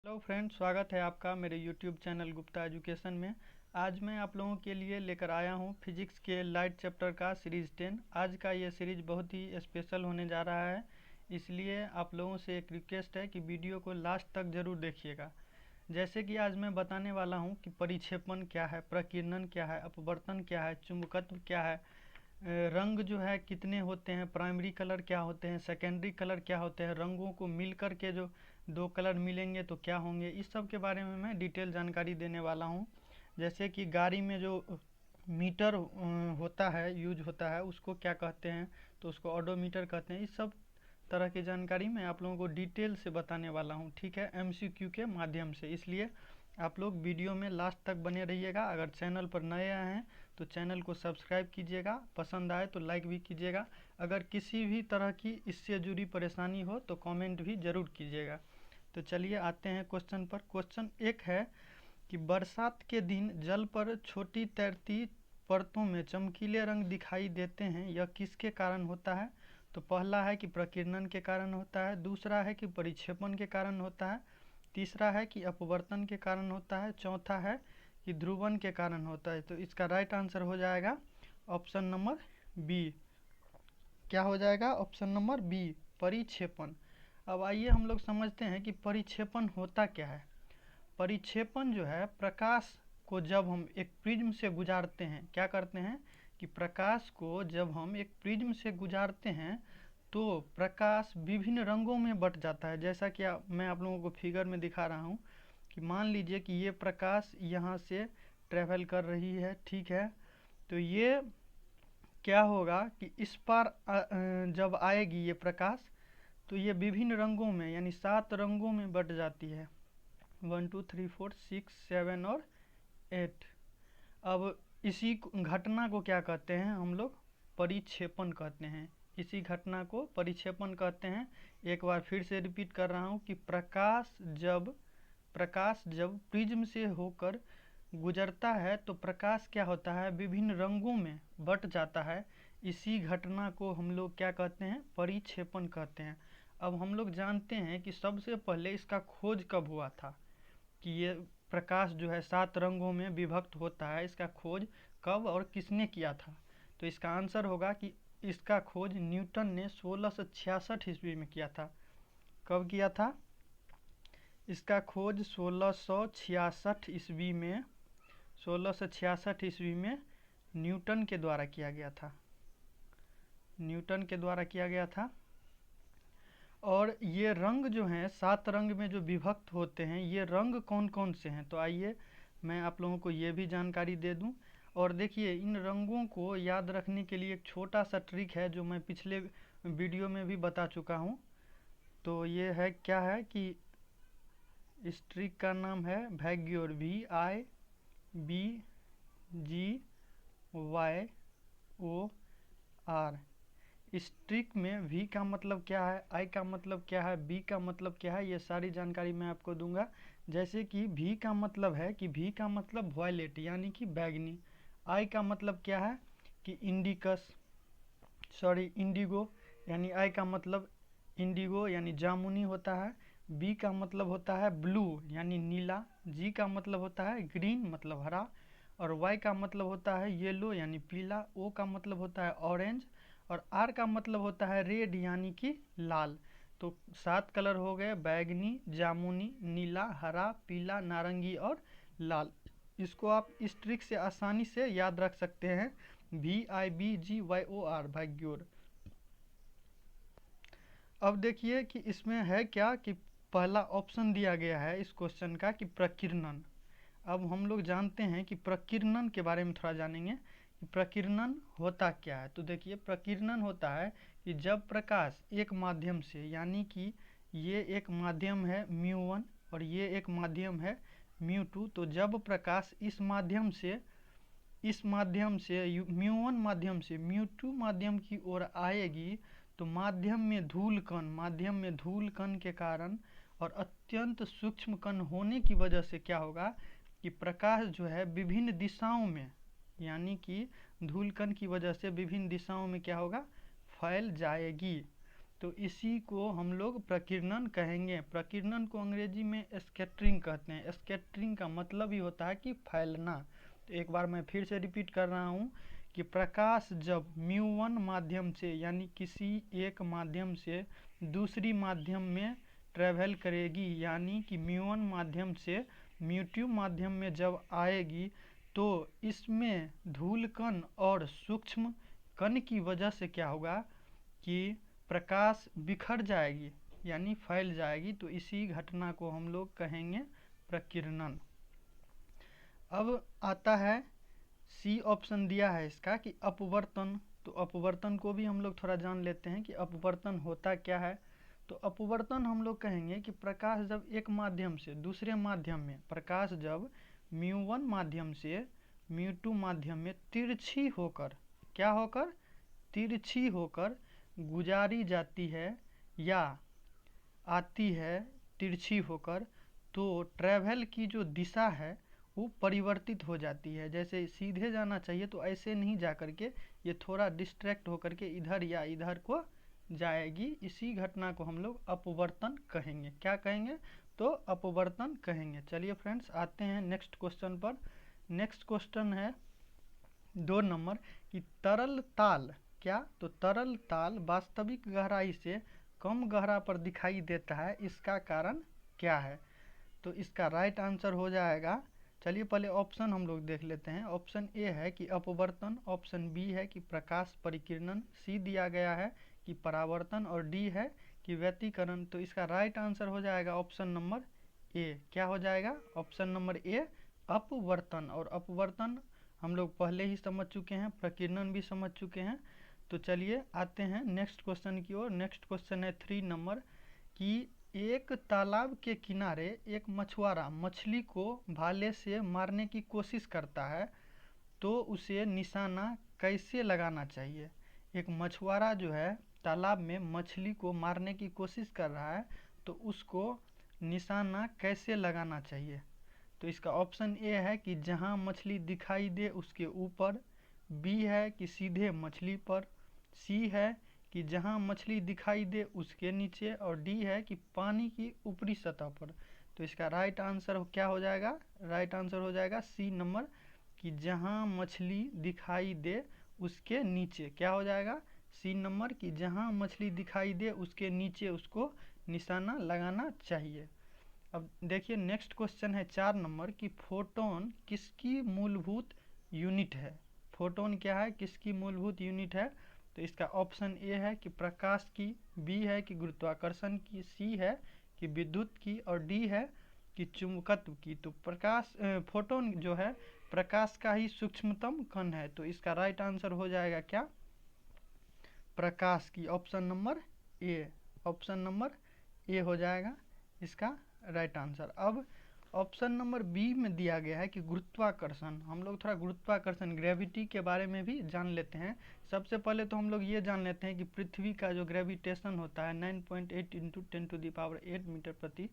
Hello friends, स्वागत है आपका मेरे यूट्यूब चैनल गुप्ता एजुकेशन में। आज मैं आप लोगों के लिए लेकर आया हूं फिजिक्स के लाइट चैप्टर का सीरीज़ 10। आज का ये सीरीज बहुत ही स्पेशल होने जा रहा है, इसलिए आप लोगों से एक रिक्वेस्ट है कि वीडियो को लास्ट तक ज़रूर देखिएगा। जैसे कि आज मैं बताने वाला हूं कि परिक्षेपण क्या है, प्रकीर्णन क्या है, अपवर्तन क्या है, चुंबकत्व क्या है, रंग जो है कितने होते हैं, प्राइमरी कलर क्या होते हैं, सेकेंडरी कलर क्या होते हैं, रंगों को मिलकर के जो दो कलर मिलेंगे तो क्या होंगे, इस सब के बारे में मैं डिटेल जानकारी देने वाला हूं। जैसे कि गाड़ी में जो मीटर होता है, यूज होता है, उसको क्या कहते हैं, तो उसको ऑडोमीटर कहते हैं। इस सब तरह की जानकारी मैं आप लोगों को डिटेल से बताने वाला हूं, ठीक है, एमसीक्यू के माध्यम से। इसलिए आप लोग वीडियो में लास्ट तक बने रहिएगा। अगर चैनल पर नए आए हैं तो चैनल को सब्सक्राइब कीजिएगा, पसंद आए तो लाइक भी कीजिएगा। अगर किसी भी तरह की इससे जुड़ी परेशानी हो तो कमेंट भी ज़रूर कीजिएगा। तो चलिए आते हैं क्वेश्चन पर। क्वेश्चन एक है कि बरसात के दिन जल पर छोटी तैरती परतों में चमकीले रंग दिखाई देते हैं, यह किसके कारण होता है। तो पहला है कि प्रकीर्णन के कारण होता है, दूसरा है कि परिक्षेपण के कारण होता है, तीसरा है कि अपवर्तन के कारण होता है, चौथा है कि ध्रुवण के कारण होता है। तो इसका राइट आंसर हो जाएगा ऑप्शन नंबर बी। क्या हो जाएगा? ऑप्शन नंबर बी, परिक्षेपण। अब आइए हम लोग समझते हैं कि परिक्षेपण होता क्या है। परिक्षेपण जो है, प्रकाश को जब हम एक प्रिज्म से गुजारते हैं, क्या करते हैं कि प्रकाश को जब हम एक प्रिज्म से गुजारते हैं तो प्रकाश विभिन्न रंगों में बट जाता है। जैसा कि मैं आप लोगों को फिगर में दिखा रहा हूँ कि मान लीजिए कि ये प्रकाश यहाँ से ट्रेवल कर रही है, ठीक है। तो ये क्या होगा कि इस पार जब आएगी ये प्रकाश, तो ये विभिन्न रंगों में यानी 7 रंगों में बट जाती है, 1 2 3 4 6 7 और 8। अब इसी घटना को क्या कहते हैं हम लोग? परिक्षेपण कहते हैं। इसी घटना को परिक्षेपण कहते हैं। एक बार फिर से रिपीट कर रहा हूँ कि प्रकाश जब प्रिज्म से होकर गुजरता है तो प्रकाश क्या होता है, विभिन्न रंगों में बट जाता है। इसी घटना को हम लोग क्या कहते हैं? परिक्षेपण कहते हैं। अब हम लोग जानते हैं कि सबसे पहले इसका खोज कब हुआ था, कि ये प्रकाश जो है 7 रंगों में विभक्त होता है, इसका खोज कब और किसने किया था। तो इसका आंसर होगा कि इसका खोज न्यूटन ने 1666 ईस्वी में किया था। कब किया था? इसका खोज 1666 ईस्वी में, 1666 ईस्वी में न्यूटन के द्वारा किया गया था, न्यूटन के द्वारा किया गया था। और ये रंग जो हैं, 7 रंग में जो विभक्त होते हैं, ये रंग कौन कौन से हैं, तो आइए मैं आप लोगों को ये भी जानकारी दे दूं। और देखिए, इन रंगों को याद रखने के लिए एक छोटा सा ट्रिक है जो मैं पिछले वीडियो में भी बता चुका हूं। तो ये है, क्या है कि इस ट्रिक का नाम है वैग्योर, VIBGYOR। इस ट्रिक में वी का मतलब क्या है, आई का मतलब क्या है, बी का मतलब क्या है, ये सारी जानकारी मैं आपको दूंगा। जैसे कि वी का मतलब है कि वी का मतलब वॉयलेट यानी कि बैगनी। आई का मतलब क्या है कि इंडिगो, यानी आई का मतलब इंडिगो यानी जामुनी होता है। बी का मतलब होता है ब्लू यानी नीला। जी का मतलब होता है ग्रीन मतलब हरा। और वाई का मतलब होता है येलो यानी पीला। ओ का मतलब होता है ऑरेंज। और आर का मतलब होता है रेड यानी कि लाल। तो 7 कलर हो गए, बैगनी, जामुनी, नीला, हरा, पीला, नारंगी और लाल। इसको आप इस ट्रिक से आसानी से याद रख सकते हैं, VIBGYOR, वैग्योर। अब देखिए कि इसमें है क्या कि पहला ऑप्शन दिया गया है इस क्वेश्चन का कि प्रकीर्णन। अब हम लोग जानते हैं कि प्रकीर्णन के बारे में थोड़ा जानेंगे कि प्रकीर्णन होता क्या है। तो देखिए, प्रकीर्णन होता है कि जब प्रकाश एक माध्यम से, यानी कि ये एक माध्यम है μ1 और ये एक माध्यम है μ2, तो जब प्रकाश इस माध्यम से μ1 माध्यम से μ2 माध्यम की ओर आएगी तो माध्यम में धूल कण के कारण और अत्यंत सूक्ष्म कण होने की वजह से क्या होगा कि प्रकाश जो है विभिन्न दिशाओं में, यानी कि धूल कण की वजह से विभिन्न दिशाओं में क्या होगा, फैल जाएगी। तो इसी को हम लोग प्रकीर्णन कहेंगे। प्रकीर्णन को अंग्रेजी में स्कैटरिंग कहते हैं। स्कैटरिंग का मतलब ही होता है कि फैलना। तो एक बार मैं फिर से रिपीट कर रहा हूँ कि प्रकाश जब μ1 माध्यम से यानी किसी एक माध्यम से दूसरी माध्यम में ट्रेवल करेगी, यानी कि μ1 माध्यम से μ2 माध्यम में जब आएगी, तो इसमें धूल कण और सूक्ष्म कण की वजह से क्या होगा कि प्रकाश बिखर जाएगी यानी फैल जाएगी। तो इसी घटना को हम लोग कहेंगे प्रकीर्णन। अब आता है सी ऑप्शन दिया है इसका कि अपवर्तन। तो अपवर्तन को भी हम लोग थोड़ा जान लेते हैं कि अपवर्तन होता क्या है। तो अपवर्तन हम लोग कहेंगे कि प्रकाश जब एक माध्यम से दूसरे माध्यम में, प्रकाश जब μ1 माध्यम से μ2 माध्यम में तिरछी होकर, क्या होकर, तिरछी होकर गुजारी जाती है या आती है तिरछी होकर, तो ट्रैवल की जो दिशा है वो परिवर्तित हो जाती है। जैसे सीधे जाना चाहिए तो ऐसे नहीं जा करके ये थोड़ा डिस्ट्रैक्ट होकर के इधर या इधर को जाएगी। इसी घटना को हम लोग अपवर्तन कहेंगे। क्या कहेंगे? तो अपवर्तन कहेंगे। चलिए फ्रेंड्स, आते हैं नेक्स्ट क्वेश्चन पर। नेक्स्ट क्वेश्चन है 2 नंबर कि तरल ताल, क्या? तो तरल ताल वास्तविक गहराई से कम गहरा पर दिखाई देता है, इसका कारण क्या है? तो इसका राइट आंसर हो जाएगा, चलिए पहले ऑप्शन हम लोग देख लेते हैं। ऑप्शन ए है कि अपवर्तन, ऑप्शन बी है कि प्रकाश परिकिरणन, सी दिया गया है कि परावर्तन, और डी है कि व्यतिकरण। तो इसका राइट आंसर हो जाएगा ऑप्शन नंबर ए। क्या हो जाएगा? ऑप्शन नंबर ए, अपवर्तन। और अपवर्तन हम लोग पहले ही समझ चुके हैं, प्रकीर्णन भी समझ चुके हैं। तो चलिए आते हैं नेक्स्ट क्वेश्चन की ओर। नेक्स्ट क्वेश्चन है 3 नंबर कि एक तालाब के किनारे एक मछुआरा मछली को भाले से मारने की कोशिश करता है, तो उसे निशाना कैसे लगाना चाहिए? एक मछुआरा जो है तालाब में मछली को मारने की कोशिश कर रहा है, तो उसको निशाना कैसे लगाना चाहिए? तो इसका ऑप्शन ए है कि जहां मछली दिखाई दे उसके ऊपर, बी है कि सीधे मछली पर, सी है कि जहां मछली दिखाई दे उसके नीचे, और डी है कि पानी की ऊपरी सतह पर। तो इसका राइट आंसर क्या हो जाएगा? राइट आंसर हो जाएगा सी नंबर कि जहां मछली दिखाई दे उसके नीचे। क्या हो जाएगा? सी नंबर कि जहां मछली दिखाई दे उसके नीचे उसको निशाना लगाना चाहिए। अब देखिए नेक्स्ट क्वेश्चन है 4 नंबर कि फोटोन किसकी मूलभूत यूनिट है? फोटोन क्या है, किसकी मूलभूत यूनिट है? तो इसका ऑप्शन ए है कि प्रकाश की, बी है कि गुरुत्वाकर्षण की, सी है कि विद्युत की, और डी है कि चुंबकत्व की। तो प्रकाश फोटोन जो है प्रकाश का ही सूक्ष्मतम कण है। तो इसका राइट आंसर हो जाएगा क्या? प्रकाश की, option number A. Option number A हो जाएगा इसका राइट आंसर। अब ऑप्शन नंबर बी में दिया गया है कि गुरुत्वाकर्षण। हम लोग थोड़ा गुरुत्वाकर्षण, ग्रेविटी के बारे में भी जान लेते हैं। सबसे पहले तो हम लोग ये जान लेते हैं कि पृथ्वी का जो ग्रेविटेशन होता है 9.8 इंटू 10⁸ मीटर प्रति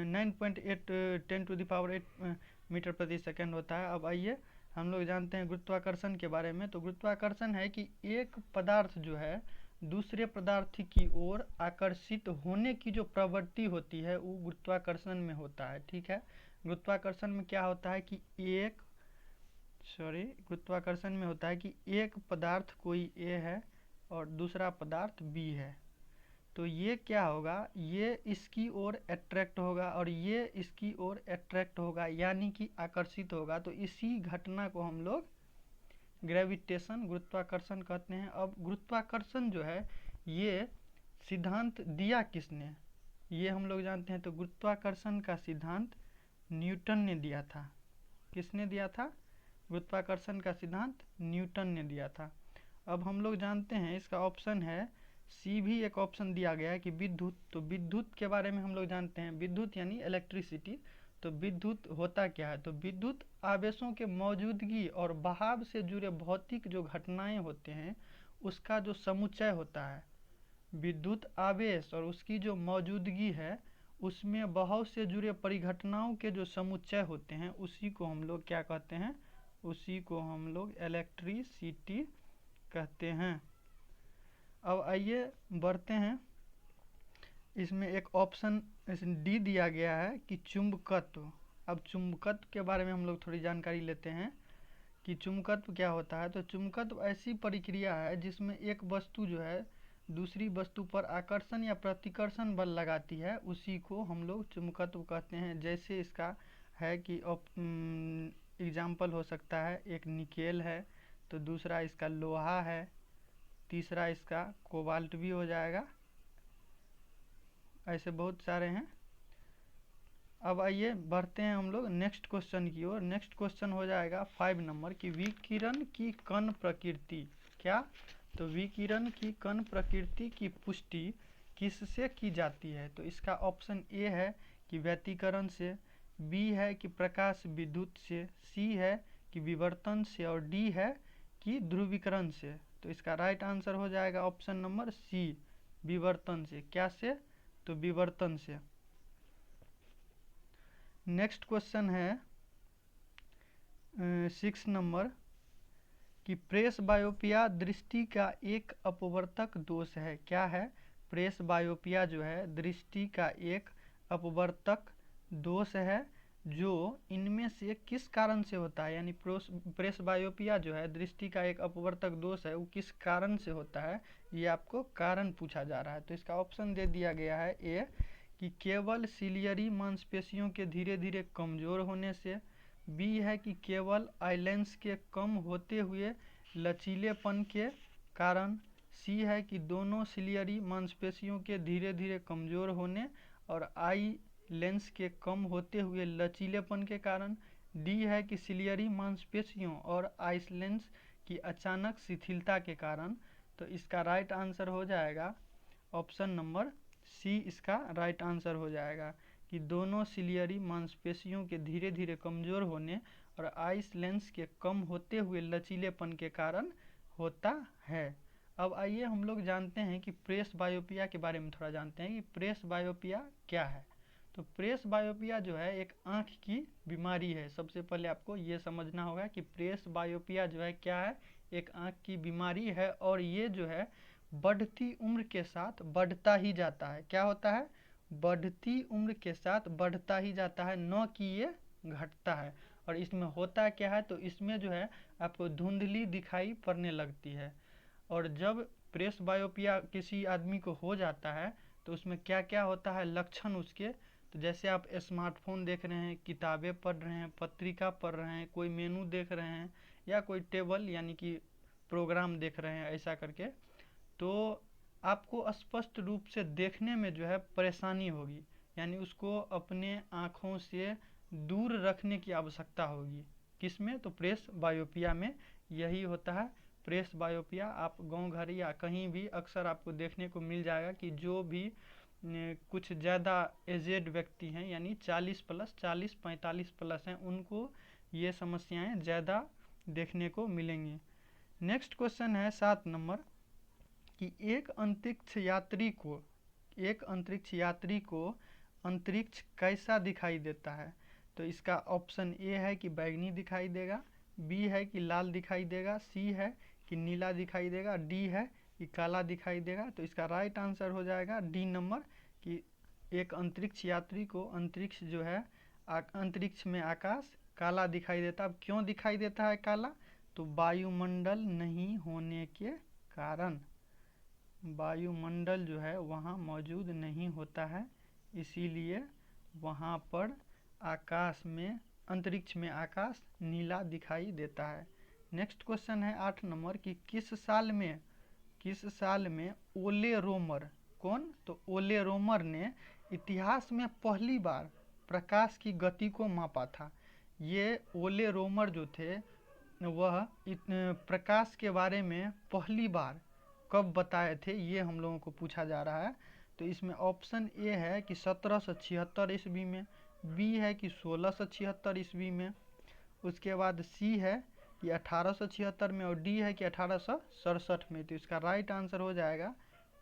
9.8 10⁸ मीटर प्रति सेकेंड होता है। अब आइए हम लोग जानते हैं गुरुत्वाकर्षण के बारे में। तो गुरुत्वाकर्षण है कि एक पदार्थ जो है दूसरे पदार्थ की ओर आकर्षित होने की जो प्रवृत्ति होती है वो गुरुत्वाकर्षण में होता है। ठीक है, गुरुत्वाकर्षण में क्या होता है कि गुरुत्वाकर्षण में होता है कि एक पदार्थ कोई ए है और दूसरा पदार्थ बी है, तो ये क्या होगा, ये इसकी ओर अट्रैक्ट होगा और ये इसकी ओर अट्रैक्ट होगा, यानी कि आकर्षित होगा। तो इसी घटना को हम लोग ग्रेविटेशन, गुरुत्वाकर्षण कहते हैं। अब गुरुत्वाकर्षण जो है ये सिद्धांत दिया किसने, ये हम लोग जानते हैं। तो गुरुत्वाकर्षण का सिद्धांत न्यूटन ने दिया था। किसने दिया था? गुरुत्वाकर्षण का सिद्धांत न्यूटन ने दिया था। अब हम लोग जानते हैं इसका ऑप्शन है सी, भी एक ऑप्शन दिया गया है कि विद्युत। तो विद्युत के बारे में हम लोग जानते हैं, विद्युत यानी इलेक्ट्रिसिटी। तो विद्युत होता क्या है? तो विद्युत आवेशों के मौजूदगी और बहाव से जुड़े भौतिक जो घटनाएं होते हैं उसका जो समुच्चय होता है। विद्युत आवेश और उसकी जो मौजूदगी है उसमें बहाव से जुड़े परिघटनाओं के जो समुच्चय होते हैं उसी को हम लोग क्या कहते हैं? उसी को हम लोग इलेक्ट्रिसिटी कहते हैं। अब आइए बढ़ते हैं, इसमें एक ऑप्शन डी दिया गया है कि चुंबकत्व। अब चुंबकत्व के बारे में हम लोग थोड़ी जानकारी लेते हैं कि चुंबकत्व क्या होता है। तो चुंबकत्व ऐसी प्रक्रिया है जिसमें एक वस्तु जो है दूसरी वस्तु पर आकर्षण या प्रतिकर्षण बल लगाती है, उसी को हम लोग चुंबकत्व कहते हैं। जैसे इसका है कि एग्जाम्पल हो सकता है, एक निकेल है, तो दूसरा इसका लोहा है, तीसरा इसका कोबाल्ट भी हो जाएगा, ऐसे बहुत सारे हैं। अब आइए बढ़ते हैं हम लोग नेक्स्ट क्वेश्चन की ओर। नेक्स्ट क्वेश्चन हो जाएगा 5 नंबर की विकिरण की कण प्रकृति। क्या? तो विकिरण की कण प्रकृति की पुष्टि किससे की जाती है? तो इसका ऑप्शन ए है कि व्यतिकरण से, बी है कि प्रकाश विद्युत से, सी है कि विवर्तन से, और डी है कि ध्रुवीकरण से। तो इसका राइट आंसर हो जाएगा ऑप्शन नंबर सी, विवर्तन से। क्या से? तो विवर्तन से। नेक्स्ट क्वेश्चन है 6 नंबर कि प्रेस बायोपिया दृष्टि का एक अपवर्तक दोष है। क्या है? प्रेस बायोपिया जो है दृष्टि का एक अपवर्तक दोष है, जो इनमें से किस कारण से होता है? यानी प्रेस बायोपिया जो है दृष्टि का एक अपवर्तक दोष है, वो किस कारण से होता है, ये आपको कारण पूछा जा रहा है। तो इसका ऑप्शन दे दिया गया है ए कि केवल सिलियरी मांसपेशियों के धीरे धीरे कमजोर होने से, बी है कि केवल आइलेंस के कम होते हुए लचीलेपन के कारण, सी है कि दोनों सिलियरी मांसपेशियों के धीरे धीरे कमजोर होने और आई लेंस के कम होते हुए लचीलेपन के कारण, डी है कि सिलियरी मांसपेशियों और आई लेंस की अचानक शिथिलता के कारण। तो इसका राइट आंसर हो जाएगा ऑप्शन नंबर सी, इसका राइट आंसर हो जाएगा कि दोनों सिलियरी मांसपेशियों के धीरे धीरे कमजोर होने और आइस लेंस के कम होते हुए लचीलेपन के कारण होता है। अब आइए हम लोग जानते हैं कि प्रेस बायोपिया के बारे में थोड़ा जानते हैं कि प्रेस बायोपिया क्या है। तो प्रेस बायोपिया जो है एक आँख की बीमारी है। सबसे पहले आपको ये समझना होगा कि प्रेस बायोपिया जो है क्या है, एक आँख की बीमारी है, और ये जो है बढ़ती उम्र के साथ बढ़ता ही जाता है। क्या होता है? बढ़ती उम्र के साथ बढ़ता ही जाता है, न कि ये घटता है। और इसमें होता क्या है, तो इसमें जो है आपको धुंधली दिखाई पड़ने लगती है। और जब प्रेस बायोपिया किसी आदमी को हो जाता है तो उसमें क्या क्या होता है लक्षण उसके, तो जैसे आप स्मार्टफोन देख रहे हैं, किताबें पढ़ रहे हैं, पत्रिका पढ़ रहे हैं, कोई मेनू देख रहे हैं, या कोई टेबल यानी कि प्रोग्राम देख रहे हैं, ऐसा करके, तो आपको स्पष्ट रूप से देखने में जो है परेशानी होगी, यानी उसको अपने आँखों से दूर रखने की आवश्यकता होगी। किसमें? तो प्रेस बायोपिया में यही होता है। प्रेस बायोपिया आप गांव घर या कहीं भी अक्सर आपको देखने को मिल जाएगा कि जो भी कुछ ज़्यादा एजेड व्यक्ति हैं, यानी 40 प्लस 40-45 प्लस हैं, उनको ये समस्याएं ज़्यादा देखने को मिलेंगी। नेक्स्ट क्वेश्चन है 7 नंबर कि एक अंतरिक्ष यात्री को अंतरिक्ष कैसा दिखाई देता है? तो इसका ऑप्शन ए है कि बैगनी दिखाई देगा, बी है कि लाल दिखाई देगा, सी है कि नीला दिखाई देगा, डी है कि काला दिखाई देगा। तो इसका राइट आंसर हो जाएगा डी नंबर कि एक अंतरिक्ष यात्री को अंतरिक्ष जो है अंतरिक्ष में आकाश काला दिखाई देता है। अब क्यों दिखाई देता है काला? तो वायुमंडल नहीं होने के कारण, वायुमंडल जो है वहाँ मौजूद नहीं होता है, इसीलिए वहाँ पर आकाश में अंतरिक्ष में आकाश नीला दिखाई देता है। नेक्स्ट क्वेश्चन है 8 नंबर कि किस साल में ओले रोमर, कौन? तो ओले रोमर ने इतिहास में पहली बार प्रकाश की गति को मापा था। ये ओले रोमर जो थे वह प्रकाश के बारे में पहली बार कब बताए थे, ये हम लोगों को पूछा जा रहा है। तो इसमें ऑप्शन ए है कि 1776 ईस्वी में, बी है कि 1676 ईस्वी में, उसके बाद सी है कि 1876 में, और डी है कि 1867 में। तो इसका राइट आंसर हो जाएगा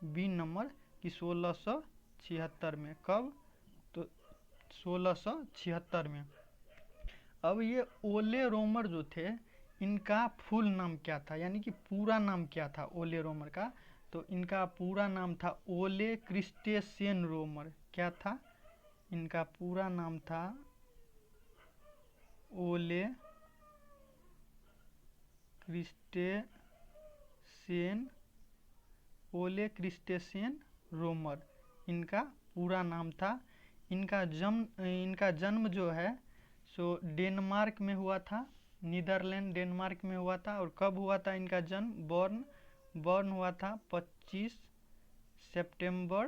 बी नंबर कि 1676 में। कब? तो 1676 में। अब ये ओले रोमर जो थे इनका फुल नाम क्या था, यानी कि पूरा नाम क्या था ओले रोमर का? तो इनका पूरा नाम था ओले क्रिस्टेसेन रोमर। क्या था? इनका पूरा नाम था ओले क्रिस्टेसेन रोमर, इनका पूरा नाम था। इनका जन्म जो है सो डेनमार्क में हुआ था, नीदरलैंड डेनमार्क में हुआ था। और कब हुआ था इनका जन्म? बॉर्न हुआ था 25 सितंबर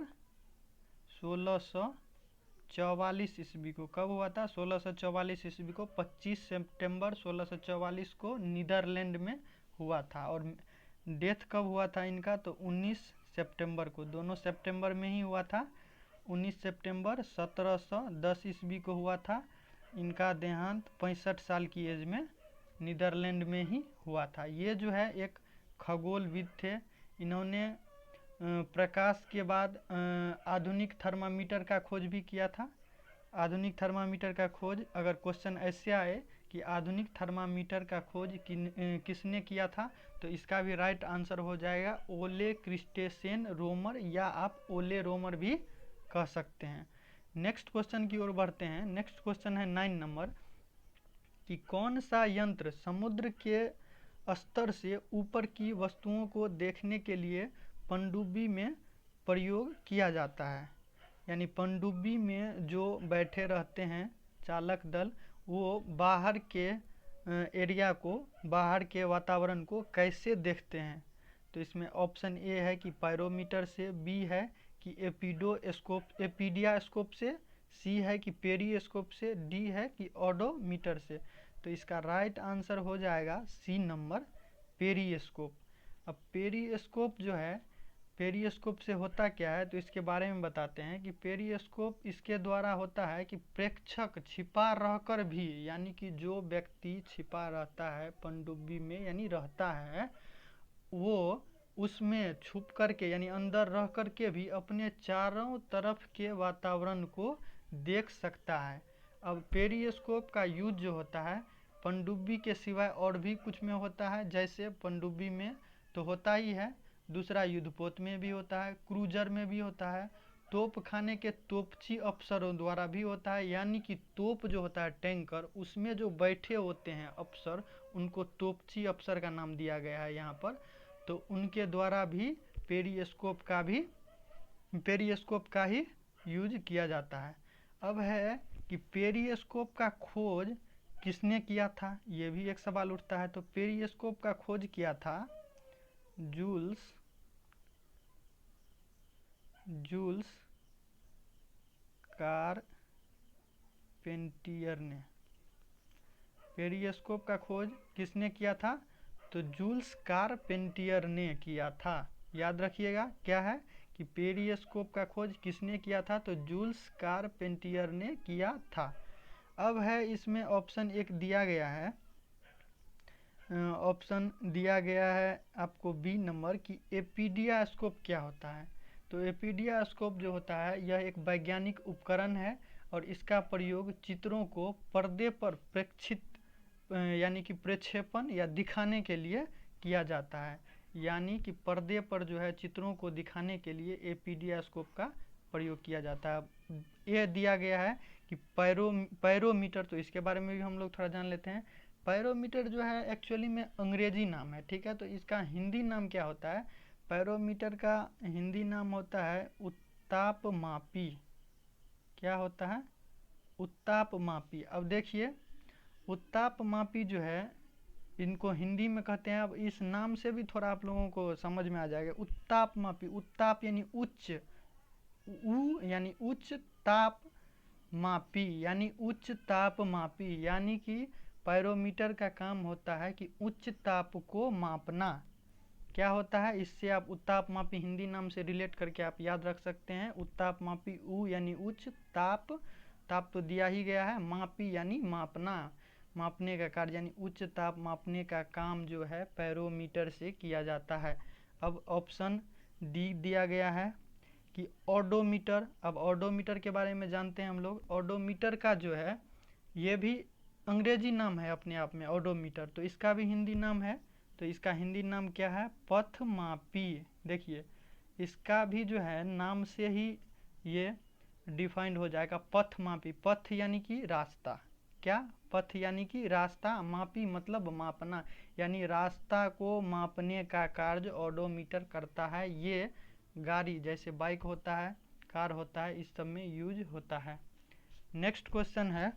1644 ईस्वी को। कब हुआ था? 1644 ईस्वी को, 25 सितंबर 1644 को नीदरलैंड में हुआ था। और डेथ कब हुआ था इनका? तो 19 सितंबर को, दोनों सितंबर में ही हुआ था। 19 सितंबर 1710 ईस्वी को हुआ था। इनका देहांत 65 साल की एज में नीदरलैंड में ही हुआ था। ये जो है एक खगोलविद थे। इन्होंने प्रकाश के बाद आधुनिक थर्मामीटर का खोज भी किया था। आधुनिक थर्मामीटर का खोज, अगर क्वेश्चन ऐसे आए कि आधुनिक थर्मामीटर का खोज किसने किया था, तो इसका भी राइट आंसर हो जाएगा ओले क्रिस्टेसेन रोमर, या आप ओले रोमर भी कह सकते हैं। नेक्स्ट क्वेश्चन की ओर बढ़ते हैं। नेक्स्ट क्वेश्चन है 9 नंबर, कि कौन सा यंत्र समुद्र के स्तर से ऊपर की वस्तुओं को देखने के लिए पनडुब्बी में प्रयोग किया जाता है। यानी पनडुब्बी में जो बैठे रहते हैं चालक दल, वो बाहर के एरिया को, बाहर के वातावरण को कैसे देखते हैं? तो इसमें ऑप्शन ए है कि पायरोमीटर से, बी है कि एपीडियास्कोप से, सी है कि पेरिस्कोप से, डी है कि ओडोमीटर से। तो इसका राइट आंसर हो जाएगा सी नंबर, पेरिस्कोप। अब पेरिस्कोप जो है, पेरिस्कोप से होता क्या है तो इसके बारे में बताते हैं कि पेरिस्कोप इसके द्वारा होता है कि प्रेक्षक छिपा रहकर भी, यानी कि जो व्यक्ति छिपा रहता है पनडुब्बी में यानी रहता है, वो उसमें छुप करके यानी अंदर रह करके भी अपने चारों तरफ के वातावरण को देख सकता है। अब पेरिस्कोप का यूज जो होता है पनडुब्बी के सिवाय और भी कुछ में होता है। जैसे पनडुब्बी में तो होता ही है, दूसरा युद्धपोत में भी होता है, क्रूजर में भी होता है, तोप खाने के तोपची अफसरों द्वारा भी होता है। यानी कि तोप जो होता है टैंकर, उसमें जो बैठे होते हैं अफसर, उनको तोपची अफसर का नाम दिया गया है यहाँ पर। तो उनके द्वारा भी पेरिस्कोप का ही यूज किया जाता है। अब है कि पेरिस्कोप का खोज किसने किया था, ये भी एक सवाल उठता है। तो पेरिस्कोप का खोज किया था जूल्स कारपेंटियर ने। पेरिस्कोप का खोज किसने किया था? तो जूल्स कारपेंटियर ने किया था। याद रखिएगा क्या है कि पेरिस्कोप का खोज किसने किया था? तो जूल्स कारपेंटियर ने किया था। अब है इसमें ऑप्शन एक दिया गया है, ऑप्शन दिया गया है आपको बी नंबर, कि एपीडियास्कोप क्या होता है। तो एपीडियास्कोप जो होता है यह एक वैज्ञानिक उपकरण है और इसका प्रयोग चित्रों को पर्दे पर प्रेक्षित यानी कि प्रक्षेपण या दिखाने के लिए किया जाता है। यानी कि पर्दे पर जो है चित्रों को दिखाने के लिए एपीडियास्कोप का प्रयोग किया जाता है। यह दिया गया है कि पैरोमीटर, तो इसके बारे में भी हम लोग थोड़ा जान लेते हैं। पैरोमीटर जो है एक्चुअली में अंग्रेजी नाम है, ठीक है। तो इसका हिंदी नाम क्या होता है? पैरोमीटर का हिंदी नाम होता है उत्तापमापी। क्या होता है? उत्तापमापी। अब देखिए उत्तापमापी जो है इनको हिंदी में कहते हैं। अब इस नाम से भी थोड़ा आप लोगों को समझ में आ जाएगा। उत्तापमापी, उत्ताप यानी उच्च, यानी उच्च, ताप मापी यानी उच्च ताप मापी, यानी कि पैरोमीटर का काम होता है कि उच्च ताप को मापना। क्या होता है? इससे आप उत्तापमापी हिंदी नाम से रिलेट करके आप याद रख सकते हैं। उत्तापमापी उ यानी उच्च, ताप, ताप तो दिया ही गया है, मापी यानी मापना, मापने का कार्य, यानी उच्च ताप मापने का काम जो है पैरोमीटर से किया जाता है। अब ऑप्शन डी दिया गया है कि ओडोमीटर। अब ओडोमीटर के बारे में जानते हैं हम लोग। ओडोमीटर का जो है ये भी अंग्रेजी नाम है अपने आप में, ओडोमीटर। तो इसका भी हिंदी नाम है। तो इसका हिंदी नाम क्या है? पथमापी। देखिए इसका भी जो है नाम से ही ये डिफाइंड हो जाएगा। पथ मापी, पथ यानी कि रास्ता, क्या, पथ यानी कि रास्ता, मापी मतलब मापना, यानी रास्ता को मापने का कार्य ओडोमीटर करता है। ये गाड़ी जैसे बाइक होता है, कार होता है, इस सब में यूज होता है। नेक्स्ट क्वेश्चन है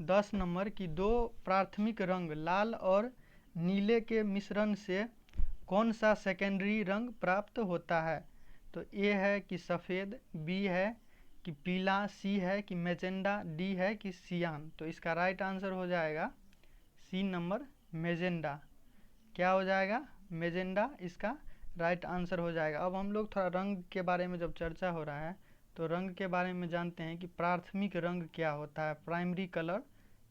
10 नंबर की दो प्राथमिक रंग लाल और नीले के मिश्रण से कौन सा सेकेंडरी रंग प्राप्त होता है? तो ए है कि सफ़ेद, बी है कि पीला, सी है कि मैजेंडा, डी है कि सियान। तो इसका राइट आंसर हो जाएगा सी नंबर मैजेंडा। क्या हो जाएगा? मैजेंडा इसका राइट आंसर हो जाएगा। अब हम लोग थोड़ा रंग के बारे में जब चर्चा हो रहा है तो रंग के बारे में जानते हैं कि प्राथमिक रंग क्या होता है, प्राइमरी कलर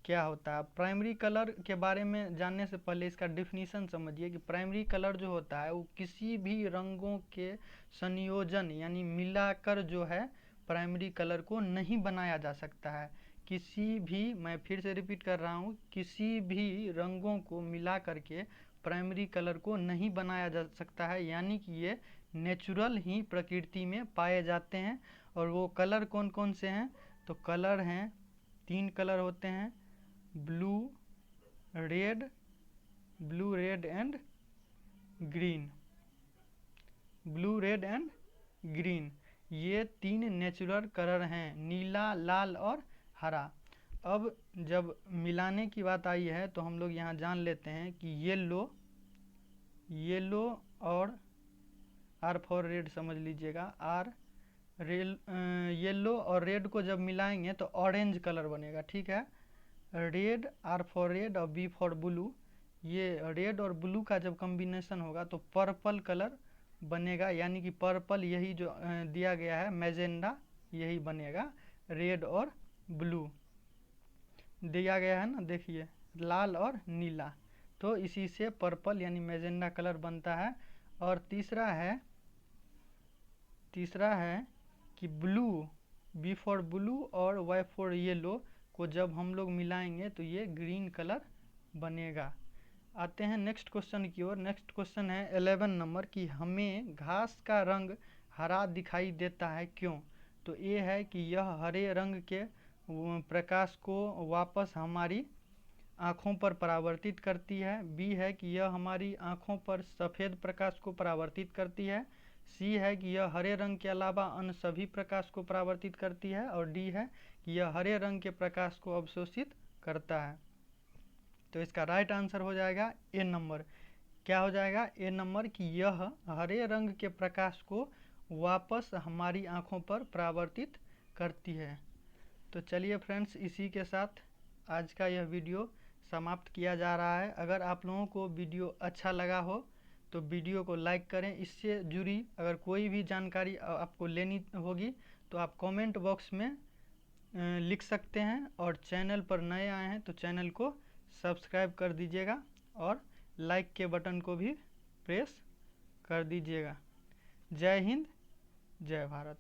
क्या होता है। प्राइमरी कलर के बारे में जानने से पहले इसका डिफिनीशन समझिए कि प्राइमरी कलर जो होता है वो किसी भी रंगों के संयोजन यानी मिलाकर जो है प्राइमरी कलर को नहीं बनाया जा सकता है। किसी भी, मैं फिर से रिपीट कर रहा हूँ, किसी भी रंगों को मिला करके प्राइमरी कलर को नहीं बनाया जा सकता है, यानी कि ये नेचुरल ही प्रकृति में पाए जाते हैं। और वो कलर कौन कौन से हैं? तो कलर हैं, 3 कलर होते हैं, blue red and green. Blue, red and green, ये 3 नेचुरल कलर हैं, नीला, लाल और हरा। अब जब मिलाने की बात आई है तो हम लोग यहाँ जान लेते हैं कि येलो और आर फॉर रेड समझ लीजिएगा, येलो और रेड को जब मिलाएंगे तो ऑरेंज कलर बनेगा, ठीक है। रेड, आर फॉर रेड और बी फॉर ब्लू, ये रेड और ब्लू का जब कॉम्बिनेशन होगा तो पर्पल कलर बनेगा, यानी कि पर्पल यही जो दिया गया है मैजेंडा, यही बनेगा। रेड और ब्लू दिया गया है ना, देखिए लाल और नीला, तो इसी से पर्पल यानी मैजेंडा कलर बनता है। और तीसरा है कि ब्लू, बी फॉर ब्लू और वाई फॉर येलो को जब हम लोग मिलाएंगे तो ये ग्रीन कलर बनेगा। आते हैं नेक्स्ट क्वेश्चन की ओर। नेक्स्ट क्वेश्चन है 11 नंबर की हमें घास का रंग हरा दिखाई देता है क्यों? तो ये है कि यह हरे रंग के प्रकाश को वापस हमारी आँखों पर परावर्तित करती है। बी है कि यह हमारी आँखों पर सफ़ेद प्रकाश को परावर्तित करती है। सी है कि यह हरे रंग के अलावा अन्य सभी प्रकाश को परावर्तित करती है। और डी है कि यह हरे रंग के प्रकाश को अवशोषित करता है। तो इसका राइट आंसर हो जाएगा ए नंबर। क्या हो जाएगा? ए नंबर कि यह हरे रंग के प्रकाश को वापस हमारी आँखों पर परावर्तित करती है। तो चलिए फ्रेंड्स, इसी के साथ आज का यह वीडियो समाप्त किया जा रहा है। अगर आप लोगों को वीडियो अच्छा लगा हो तो वीडियो को लाइक करें। इससे जुड़ी अगर कोई भी जानकारी आपको लेनी होगी तो आप कमेंट बॉक्स में लिख सकते हैं। और चैनल पर नए आए हैं तो चैनल को सब्सक्राइब कर दीजिएगा और लाइक के बटन को भी प्रेस कर दीजिएगा। जय हिंद, जय भारत।